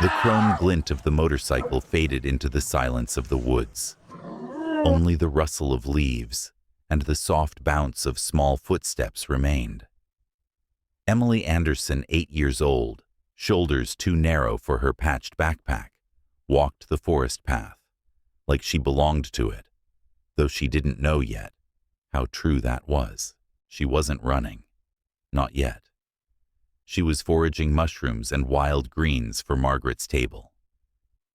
The chrome glint of the motorcycle faded into the silence of the woods. Only the rustle of leaves and the soft bounce of small footsteps remained. Emily Anderson, 8 years old, shoulders too narrow for her patched backpack, walked the forest path, like she belonged to it, though she didn't know yet how true that was. She wasn't running. Not yet. She was foraging mushrooms and wild greens for Margaret's table.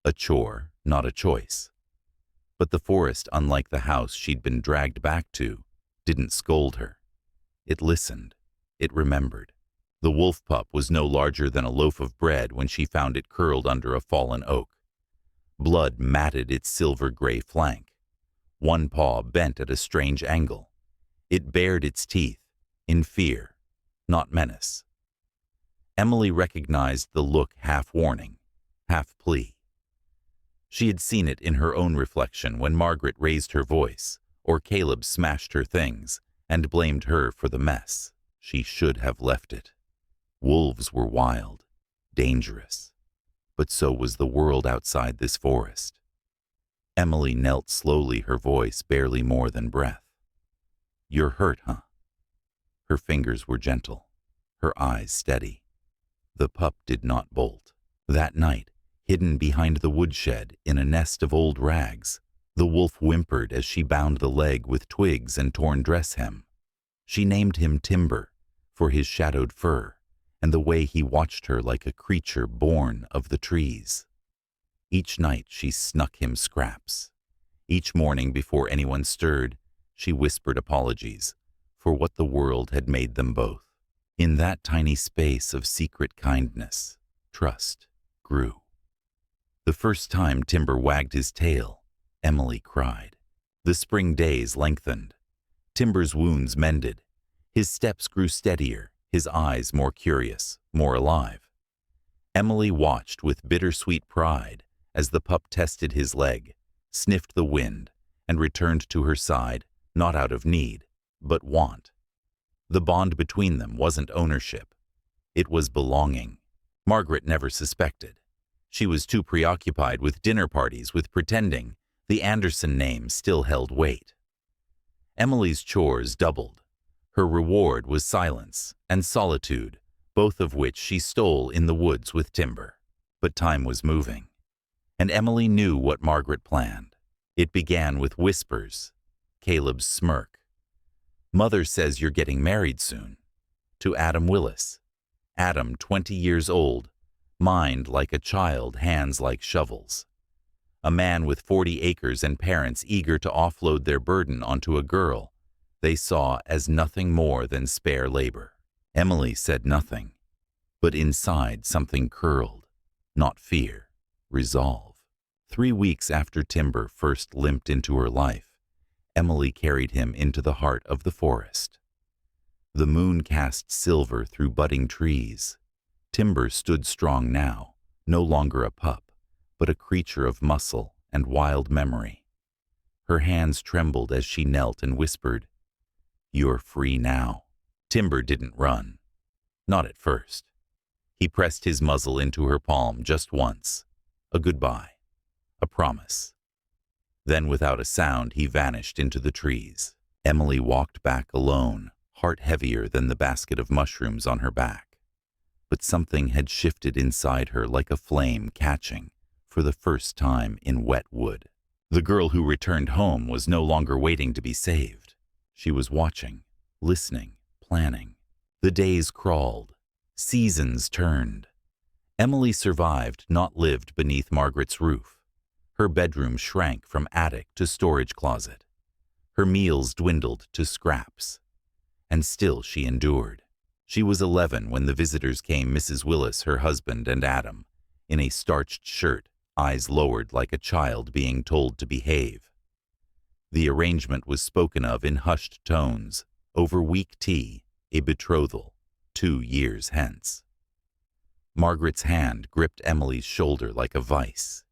A chore, not a choice. But the forest, unlike the house she'd been dragged back to, didn't scold her. It listened. It remembered. The wolf pup was no larger than a loaf of bread when she found it curled under a fallen oak. Blood matted its silver-gray flank. One paw bent at a strange angle. It bared its teeth, in fear, not menace. Emily recognized the look, half warning, half plea. She had seen it in her own reflection when Margaret raised her voice, or Caleb smashed her things, and blamed her for the mess. She should have left it. Wolves were wild, dangerous, but so was the world outside this forest. Emily knelt slowly, her voice barely more than breath. "You're hurt, huh?" Her fingers were gentle, her eyes steady. The pup did not bolt. That night, hidden behind the woodshed in a nest of old rags, the wolf whimpered as she bound the leg with twigs and torn dress hem. She named him Timber for his shadowed fur and the way he watched her like a creature born of the trees. Each night she snuck him scraps. Each morning before anyone stirred, she whispered apologies for what the world had made them both. In that tiny space of secret kindness, trust grew. The first time Timber wagged his tail, Emily cried. The spring days lengthened. Timber's wounds mended. His steps grew steadier, his eyes more curious, more alive. Emily watched with bittersweet pride as the pup tested his leg, sniffed the wind, and returned to her side, not out of need, but want. The bond between them wasn't ownership. It was belonging. Margaret never suspected. She was too preoccupied with dinner parties, with pretending the Anderson name still held weight. Emily's chores doubled. Her reward was silence and solitude, both of which she stole in the woods with Timber. But time was moving, and Emily knew what Margaret planned. It began with whispers, Caleb's smirk. "Mother says you're getting married soon." To Adam Willis. Adam, 20 years old, mind like a child, hands like shovels. A man with 40 acres and parents eager to offload their burden onto a girl they saw as nothing more than spare labor. Emily said nothing, but inside something curled, not fear, resolve. 3 weeks after Timber first limped into her life, Emily carried him into the heart of the forest. The moon cast silver through budding trees. Timber stood strong now, no longer a pup, but a creature of muscle and wild memory. Her hands trembled as she knelt and whispered, "You're free now." Timber didn't run. Not at first. He pressed his muzzle into her palm just once. A goodbye. A promise. Then without a sound he vanished into the trees. Emily walked back alone, heart heavier than the basket of mushrooms on her back. But something had shifted inside her like a flame catching, for the first time in wet wood. The girl who returned home was no longer waiting to be saved. She was watching, listening, planning. The days crawled. Seasons turned. Emily survived, not lived beneath Margaret's roof. Her bedroom shrank from attic to storage closet. Her meals dwindled to scraps. And still she endured. She was 11 when the visitors came, Mrs. Willis, her husband, and Adam, in a starched shirt, eyes lowered like a child being told to behave. The arrangement was spoken of in hushed tones, over weak tea, a betrothal, 2 years hence. Margaret's hand gripped Emily's shoulder like a vice.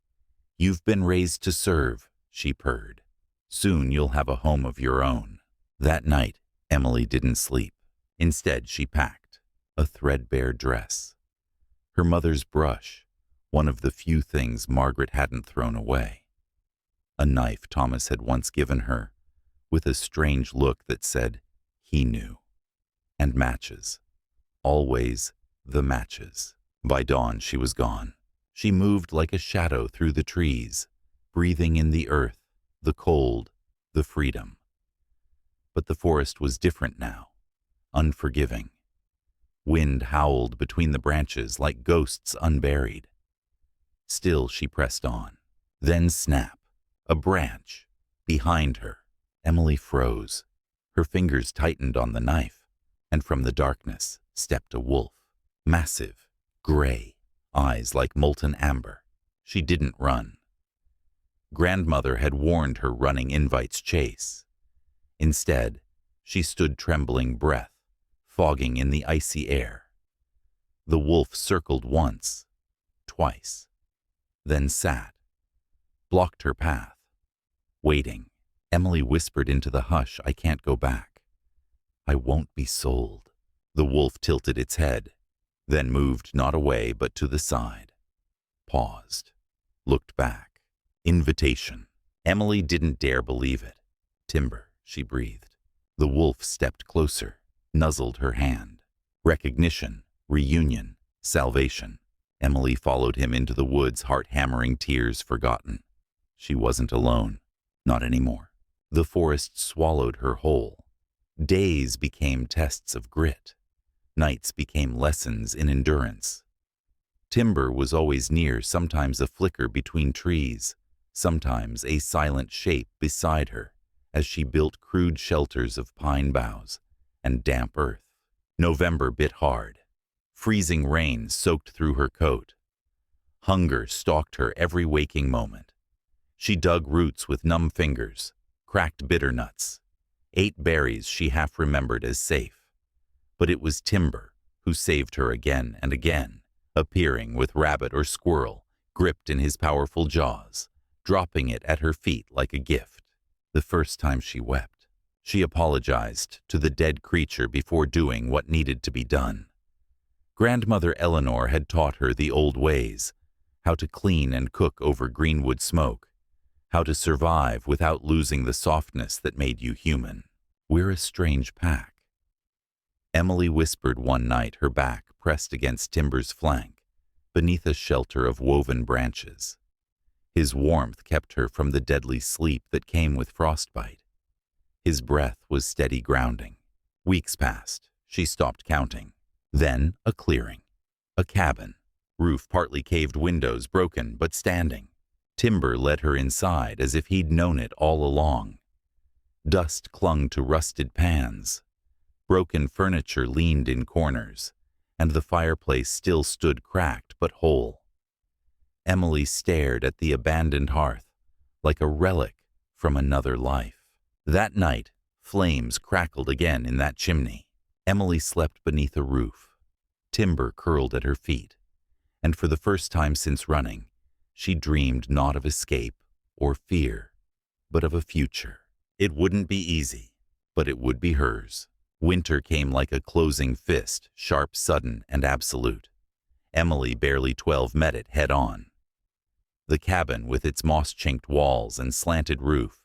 "You've been raised to serve," she purred. "Soon you'll have a home of your own." That night, Emily didn't sleep. Instead, she packed a threadbare dress. Her mother's brush, one of the few things Margaret hadn't thrown away. A knife Thomas had once given her, with a strange look that said, he knew. And matches. Always the matches. By dawn she was gone. She moved like a shadow through the trees, breathing in the earth, the cold, the freedom. But the forest was different now, unforgiving. Wind howled between the branches like ghosts unburied. Still she pressed on. Then snap, a branch, behind her. Emily froze. Her fingers tightened on the knife, and from the darkness stepped a wolf. Massive, gray, eyes like molten amber. She didn't run. Grandmother had warned her running invites chase. Instead, she stood trembling breath, fogging in the icy air. The wolf circled once, twice, then sat, blocked her path, waiting. Emily whispered into the hush, I can't go back. I won't be sold. The wolf tilted its head, then moved not away but to the side, paused, looked back. Invitation. Emily didn't dare believe it. Timber, she breathed. The wolf stepped closer, nuzzled her hand. Recognition, reunion, salvation. Emily followed him into the woods, heart-hammering, tears forgotten. She wasn't alone, not anymore. The forest swallowed her whole. Days became tests of grit. Nights became lessons in endurance. Timber was always near, sometimes a flicker between trees, sometimes a silent shape beside her as she built crude shelters of pine boughs and damp earth. November bit hard. Freezing rain soaked through her coat. Hunger stalked her every waking moment. She dug roots with numb fingers, cracked bitter nuts, ate berries she half remembered as safe. But it was Timber who saved her again and again, appearing with rabbit or squirrel gripped in his powerful jaws, dropping it at her feet like a gift. The first time she wept, she apologized to the dead creature before doing what needed to be done. Grandmother Eleanor had taught her the old ways, how to clean and cook over greenwood smoke, how to survive without losing the softness that made you human. We're a strange pack. Emily whispered one night, her back pressed against Timber's flank, beneath a shelter of woven branches. His warmth kept her from the deadly sleep that came with frostbite. His breath was steady grounding. Weeks passed. She stopped counting. Then a clearing. A cabin. Roof partly caved, windows broken but standing. Timber led her inside as if he'd known it all along. Dust clung to rusted pans. Broken furniture leaned in corners, and the fireplace still stood cracked but whole. Emily stared at the abandoned hearth like a relic from another life. That night, flames crackled again in that chimney. Emily slept beneath a roof. Timber curled at her feet, and for the first time since running, she dreamed not of escape or fear, but of a future. It wouldn't be easy, but it would be hers. Winter came like a closing fist, sharp, sudden, and absolute. Emily, barely 12, met it head on. The cabin, with its moss-chinked walls and slanted roof,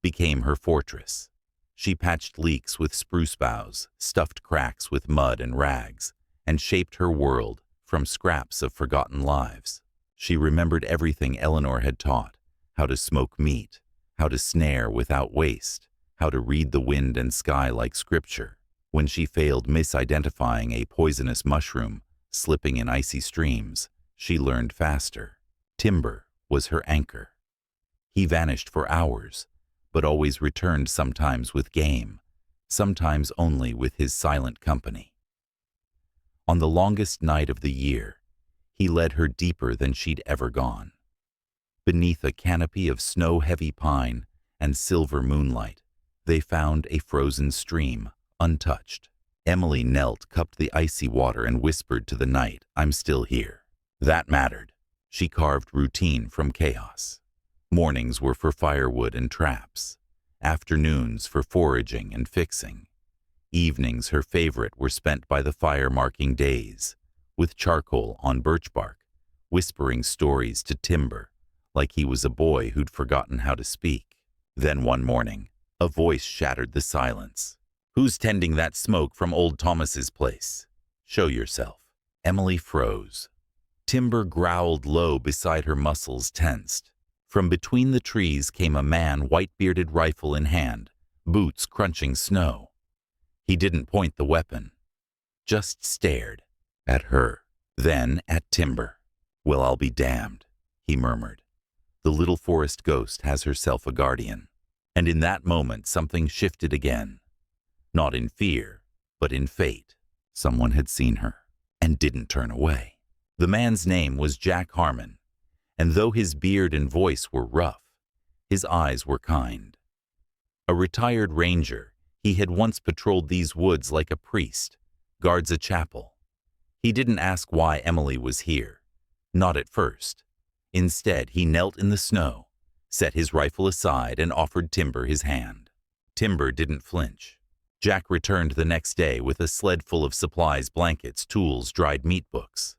became her fortress. She patched leaks with spruce boughs, stuffed cracks with mud and rags, and shaped her world from scraps of forgotten lives. She remembered everything Eleanor had taught, how to smoke meat, how to snare without waste, how to read the wind and sky like scripture. When she failed, misidentifying a poisonous mushroom slipping in icy streams, she learned faster. Timber was her anchor. He vanished for hours, but always returned, sometimes with game, sometimes only with his silent company. On the longest night of the year, he led her deeper than she'd ever gone. Beneath a canopy of snow-heavy pine and silver moonlight, they found a frozen stream, untouched. Emily knelt, cupped the icy water, and whispered to the night, I'm still here. That mattered. She carved routine from chaos. Mornings were for firewood and traps. Afternoons for foraging and fixing. Evenings, her favorite, were spent by the fire, marking days, with charcoal on birch bark, whispering stories to Timber like he was a boy who'd forgotten how to speak. Then one morning, a voice shattered the silence. "Who's tending that smoke from old Thomas's place? Show yourself." Emily froze. Timber growled low beside her, muscles tensed. From between the trees came a man, white-bearded, rifle in hand, boots crunching snow. He didn't point the weapon, just stared at her, then at Timber. "Well, I'll be damned," he murmured. "The little forest ghost has herself a guardian." And in that moment something shifted again. Not in fear, but in fate. Someone had seen her and didn't turn away. The man's name was Jack Harmon, and though his beard and voice were rough, his eyes were kind. A retired ranger, he had once patrolled these woods like a priest guards a chapel. He didn't ask why Emily was here. Not at first. Instead, he knelt in the snow, set his rifle aside, and offered Timber his hand. Timber didn't flinch. Jack returned the next day with a sled full of supplies, blankets, tools, dried meat, books.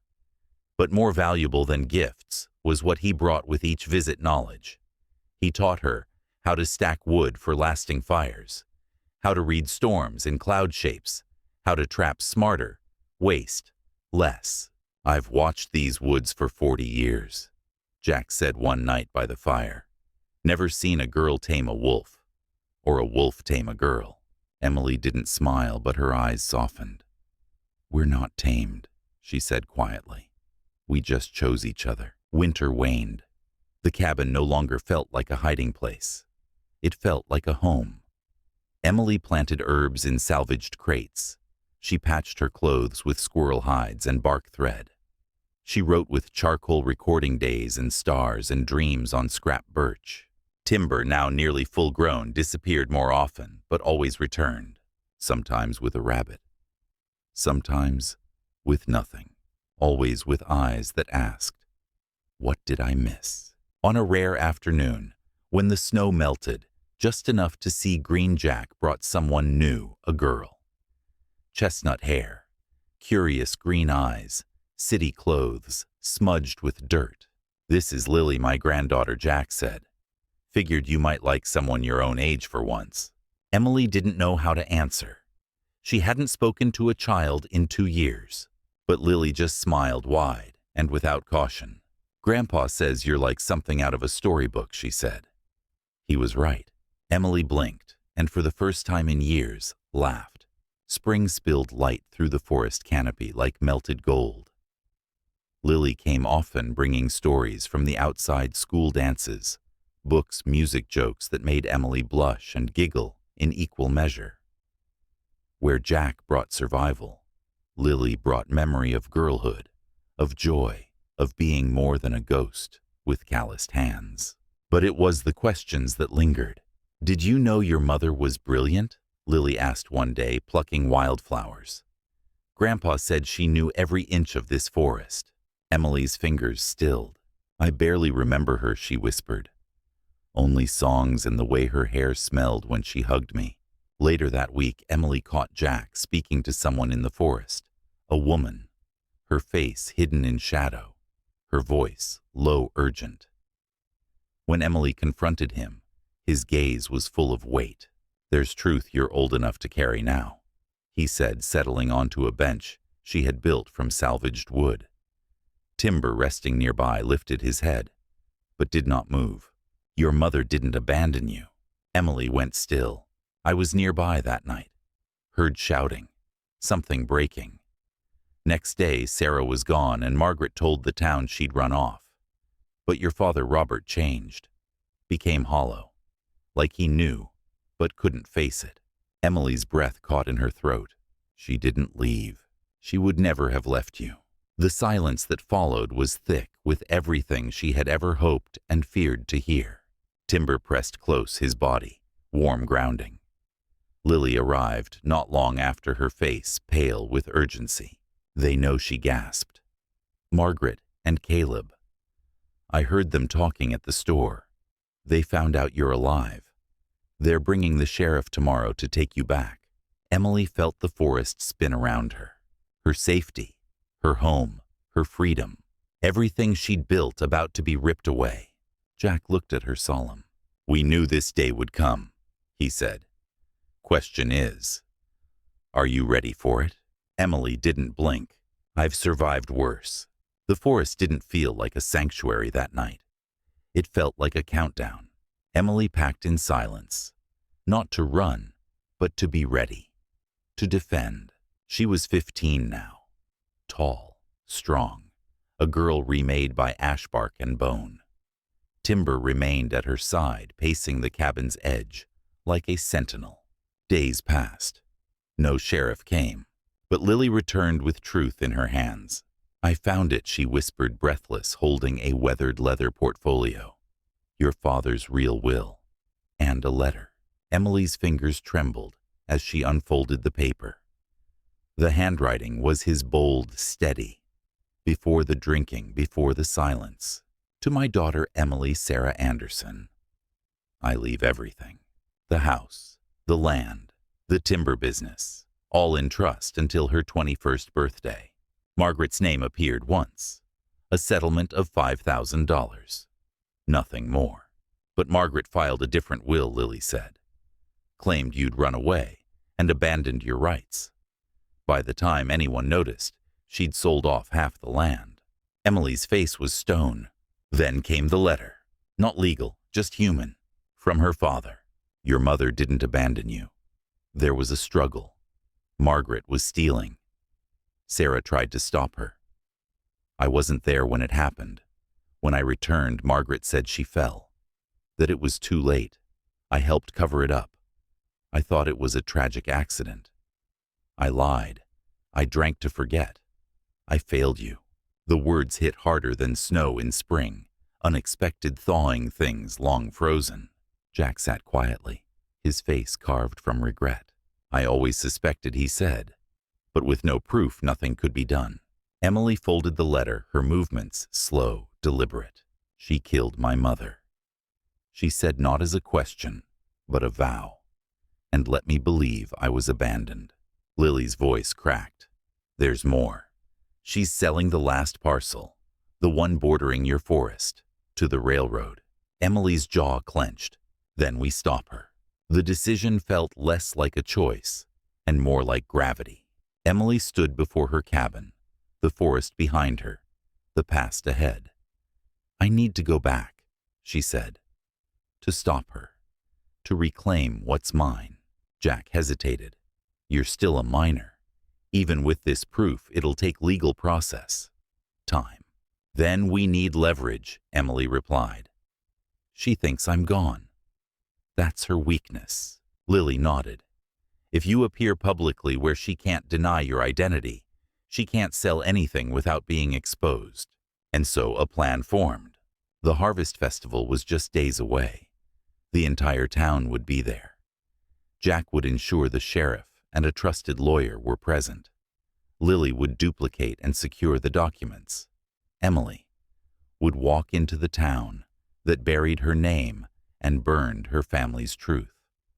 But more valuable than gifts was what he brought with each visit: knowledge. He taught her how to stack wood for lasting fires, how to read storms in cloud shapes, how to trap smarter, waste less. "I've watched these woods for 40 years, Jack said one night by the fire. "Never seen a girl tame a wolf, or a wolf tame a girl." Emily didn't smile, but her eyes softened. "We're not tamed," she said quietly. "We just chose each other." Winter waned. The cabin no longer felt like a hiding place. It felt like a home. Emily planted herbs in salvaged crates. She patched her clothes with squirrel hides and bark thread. She wrote with charcoal, recording days and stars and dreams on scrap birch. Timber, now nearly full-grown, disappeared more often, but always returned, sometimes with a rabbit, sometimes with nothing, always with eyes that asked, "What did I miss?" On a rare afternoon, when the snow melted, just enough to see green, Jack brought someone new, a girl. Chestnut hair, curious green eyes, city clothes, smudged with dirt. "This is Lily, my granddaughter," Jack said. "Figured you might like someone your own age for once." Emily didn't know how to answer. She hadn't spoken to a child in 2 years, but Lily just smiled wide and without caution. "Grandpa says you're like something out of a storybook," she said. He was right. Emily blinked, and for the first time in years, laughed. Spring spilled light through the forest canopy like melted gold. Lily came often, bringing stories from the outside school dances, books, music, jokes that made Emily blush and giggle in equal measure. Where Jack brought survival, Lily brought memory of girlhood, of joy, of being more than a ghost with calloused hands. But it was the questions that lingered. "Did you know your mother was brilliant?" Lily asked one day, plucking wildflowers. "Grandpa said she knew every inch of this forest." Emily's fingers stilled. "I barely remember her," she whispered. "Only songs and the way her hair smelled when she hugged me." Later that week, Emily caught Jack speaking to someone in the forest, a woman, her face hidden in shadow, her voice low, urgent. When Emily confronted him, his gaze was full of weight. "There's truth you're old enough to carry now," he said, settling onto a bench she had built from salvaged wood. Timber, resting nearby, lifted his head, but did not move. "Your mother didn't abandon you." Emily went still. "I was nearby that night. Heard shouting. Something breaking. Next day, Sarah was gone, and Margaret told the town she'd run off. But your father, Robert, changed. Became hollow. Like he knew, but couldn't face it." Emily's breath caught in her throat. "She didn't leave. She would never have left you." The silence that followed was thick with everything she had ever hoped and feared to hear. Timber pressed close, his body, warm, grounding. Lily arrived not long after, her face pale with urgency. "They know," she gasped. "Margaret and Caleb. I heard them talking at the store. They found out you're alive. They're bringing the sheriff tomorrow to take you back." Emily felt the forest spin around her. Her safety, her home, her freedom. Everything she'd built about to be ripped away. Jack looked at her solemn. "We knew this day would come," he said. "Question is, are you ready for it?" Emily didn't blink. "I've survived worse." The forest didn't feel like a sanctuary that night. It felt like a countdown. Emily packed in silence. Not to run, but to be ready. To defend. She was 15 now. Tall, strong. A girl remade by ash bark and bone. Timber remained at her side, pacing the cabin's edge, like a sentinel. Days passed. No sheriff came, but Lily returned with truth in her hands. "I found it," she whispered, breathless, holding a weathered leather portfolio. "Your father's real will. And a letter." Emily's fingers trembled as she unfolded the paper. The handwriting was his bold, steady. "Before the drinking, before the silence. To my daughter Emily Sarah Anderson. I leave everything. The house, the land, the timber business, all in trust until her 21st birthday. Margaret's name appeared once. A settlement of $5,000. Nothing more. But Margaret filed a different will, Lily said. Claimed you'd run away and abandoned your rights. By the time anyone noticed, she'd sold off half the land. Emily's face was stone. Then came the letter. Not legal, just human. From her father. Your mother didn't abandon you. There was a struggle. Margaret was stealing. Sarah tried to stop her. I wasn't there when it happened. When I returned, Margaret said she fell. That it was too late. I helped cover it up. I thought it was a tragic accident. I lied. I drank to forget. I failed you. The words hit harder than snow in spring, unexpected thawing things long frozen. Jack sat quietly, his face carved from regret. I always suspected, he said, but with no proof, nothing could be done. Emily folded the letter, her movements slow, deliberate. She killed my mother. She said not as a question, but a vow, and let me believe I was abandoned. Lily's voice cracked. There's more. She's selling the last parcel, the one bordering your forest, to the railroad. Emily's jaw clenched. Then we stop her. The decision felt less like a choice and more like gravity. Emily stood before her cabin, the forest behind her, the past ahead. I need to go back, she said, to stop her, to reclaim what's mine. Jack hesitated. You're still a minor. Even with this proof, it'll take legal process. Time. Then we need leverage, Emily replied. She thinks I'm gone. That's her weakness. Lily nodded. If you appear publicly where she can't deny your identity, she can't sell anything without being exposed. And so a plan formed. The Harvest Festival was just days away. The entire town would be there. Jack would ensure the sheriff and a trusted lawyer were present. Lily would duplicate and secure the documents. Emily would walk into the town that buried her name and burned her family's truth.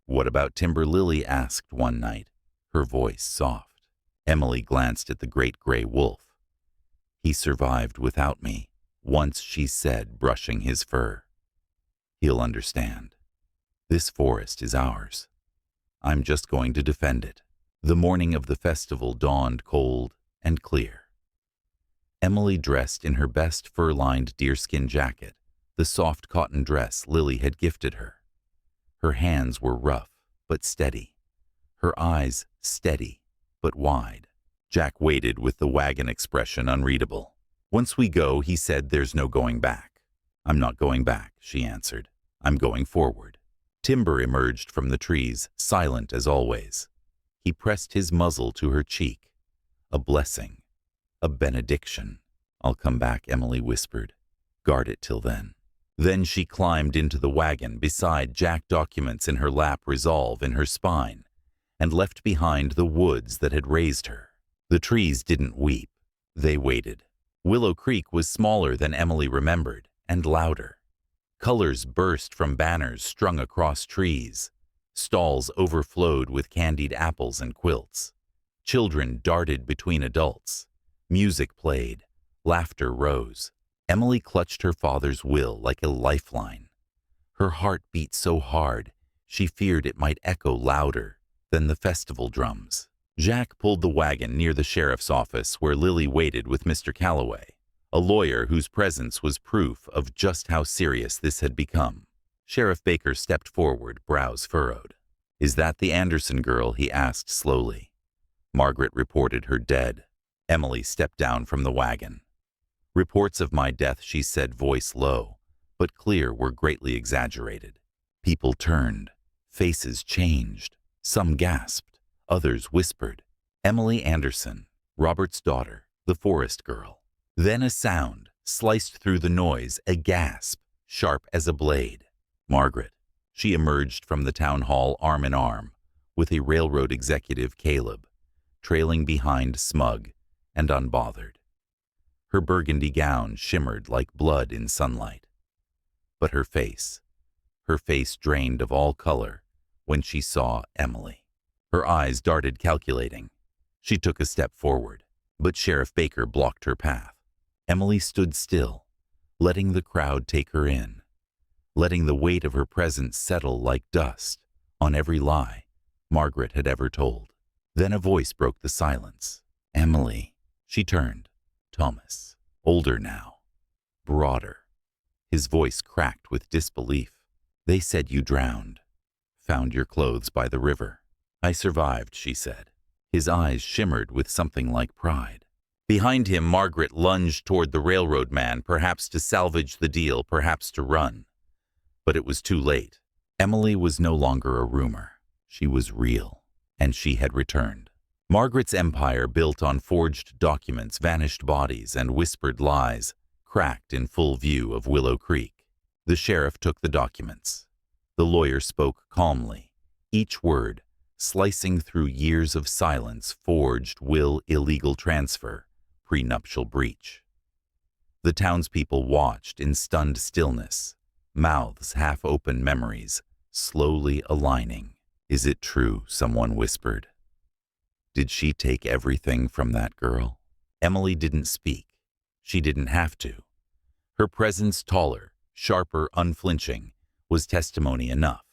What about timber? Lily asked one night, her voice soft. Emily glanced at the great gray wolf. He survived without me, once she said, brushing his fur. He'll understand. This forest is ours. I'm just going to defend it. The morning of the festival dawned cold and clear. Emily dressed in her best fur-lined deerskin jacket, the soft cotton dress Lily had gifted her. Her hands were rough but steady, her eyes steady but wide. Jack waited with the wagon expression unreadable. Once we go, he said, there's no going back. I'm not going back, she answered. I'm going forward. Timber emerged from the trees, silent as always. He pressed his muzzle to her cheek. A blessing. A benediction. I'll come back, Emily whispered. Guard it till then. Then she climbed into the wagon beside Jack, documents in her lap, resolve in her spine, and left behind the woods that had raised her. The trees didn't weep. They waited. Willow Creek was smaller than Emily remembered, and louder. Colors burst from banners strung across trees. Stalls overflowed with candied apples and quilts. Children darted between adults. Music played. Laughter rose. Emily clutched her father's will like a lifeline. Her heart beat so hard, she feared it might echo louder than the festival drums. Jack pulled the wagon near the sheriff's office where Lily waited with Mr. Calloway, a lawyer whose presence was proof of just how serious this had become. Sheriff Baker stepped forward, brows furrowed. "Is that the Anderson girl?" he asked slowly. Margaret reported her dead. Emily stepped down from the wagon. "Reports of my death," she said, voice low, but clear, were greatly exaggerated. People turned. Faces changed. Some gasped. Others whispered. Emily Anderson, Robert's daughter, the forest girl. Then a sound sliced through the noise, a gasp, sharp as a blade. Margaret. She emerged from the town hall arm in arm, with a railroad executive, Caleb, trailing behind, smug and unbothered. Her burgundy gown shimmered like blood in sunlight. But her face drained of all color when she saw Emily. Her eyes darted, calculating. She took a step forward, but Sheriff Baker blocked her path. Emily stood still, letting the crowd take her in, letting the weight of her presence settle like dust on every lie Margaret had ever told. Then a voice broke the silence. "Emily." She turned. Thomas, older now, broader. His voice cracked with disbelief. "They said you drowned. Found your clothes by the river." "I survived," she said. His eyes shimmered with something like pride. Behind him, Margaret lunged toward the railroad man, perhaps to salvage the deal, perhaps to run. But it was too late. Emily was no longer a rumor. She was real, and she had returned. Margaret's empire, built on forged documents, vanished bodies, and whispered lies, cracked in full view of Willow Creek. The sheriff took the documents. The lawyer spoke calmly, each word slicing through years of silence: forged will, illegal transfer, prenuptial breach. The townspeople watched in stunned stillness, mouths half open, memories slowly aligning. "Is it true?" someone whispered. "Did she take everything from that girl?" Emily didn't speak. She didn't have to. Her presence, taller, sharper, unflinching, was testimony enough.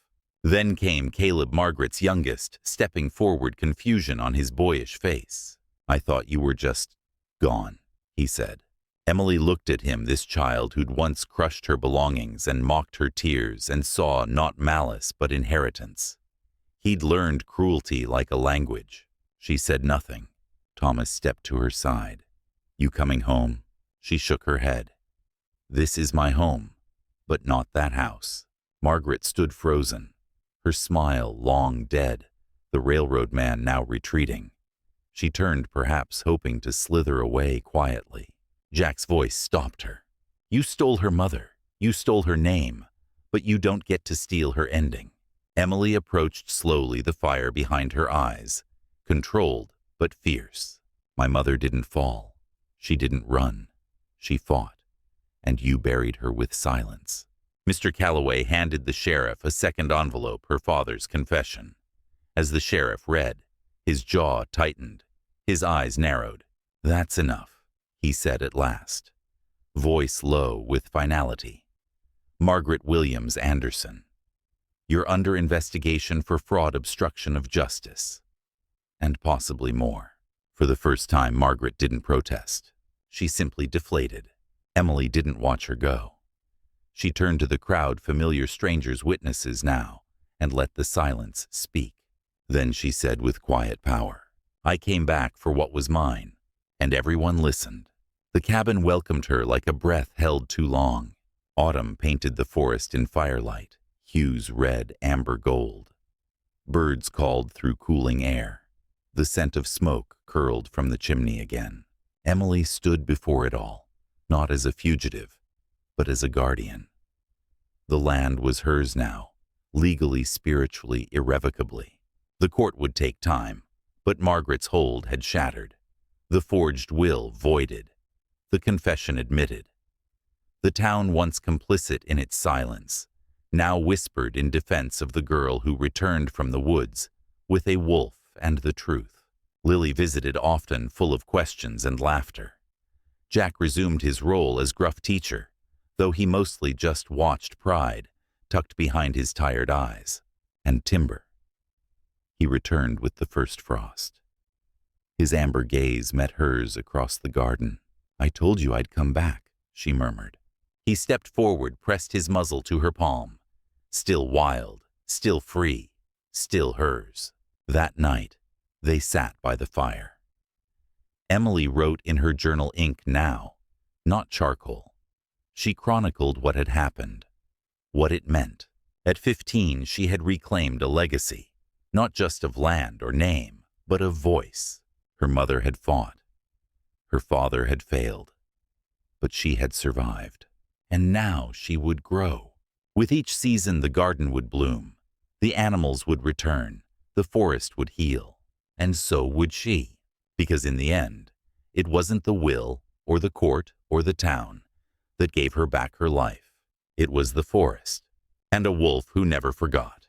Then came Caleb, Margaret's youngest, stepping forward, confusion on his boyish face. "I thought you were just gone," he said. Emily looked at him, this child who'd once crushed her belongings and mocked her tears, and saw not malice but inheritance. He'd learned cruelty like a language. She said nothing. Thomas stepped to her side. "You coming home?" She shook her head. "This is my home, but not that house." Margaret stood frozen, her smile long dead, the railroad man now retreating. She turned, perhaps hoping to slither away quietly. Jack's voice stopped her. "You stole her mother, you stole her name, but you don't get to steal her ending." Emily approached slowly, the fire behind her eyes, controlled but fierce. "My mother didn't fall. She didn't run. She fought, and you buried her with silence." Mr. Calloway handed the sheriff a second envelope, her father's confession. As the sheriff read, his jaw tightened, his eyes narrowed. "That's enough," he said at last, voice low with finality. "Margaret Williams Anderson, you're under investigation for fraud, obstruction of justice, and possibly more." For the first time, Margaret didn't protest. She simply deflated. Emily didn't watch her go. She turned to the crowd, familiar strangers, witnesses now, and let the silence speak. Then she said with quiet power, "I came back for what was mine," and everyone listened. The cabin welcomed her like a breath held too long. Autumn painted the forest in firelight, hues red, amber, gold. Birds called through cooling air. The scent of smoke curled from the chimney again. Emily stood before it all, not as a fugitive, but as a guardian. The land was hers now, legally, spiritually, irrevocably. The court would take time, but Margaret's hold had shattered. The forged will voided. The confession admitted. The town, once complicit in its silence, now whispered in defense of the girl who returned from the woods with a wolf and the truth. Lily visited often, full of questions and laughter. Jack resumed his role as gruff teacher, though he mostly just watched Pride, tucked behind his tired eyes, and Timber. He returned with the first frost. His amber gaze met hers across the garden. "I told you I'd come back," she murmured. He stepped forward, pressed his muzzle to her palm. Still wild, still free, still hers. That night, they sat by the fire. Emily wrote in her journal ink now, not charcoal. She chronicled what had happened, what it meant. At 15, she had reclaimed a legacy, not just of land or name, but of voice. Her mother had fought. Her father had failed. But she had survived. And now she would grow. With each season, the garden would bloom. The animals would return. The forest would heal. And so would she. Because in the end, it wasn't the will or the court or the town that gave her back her life. It was the forest, and a wolf who never forgot.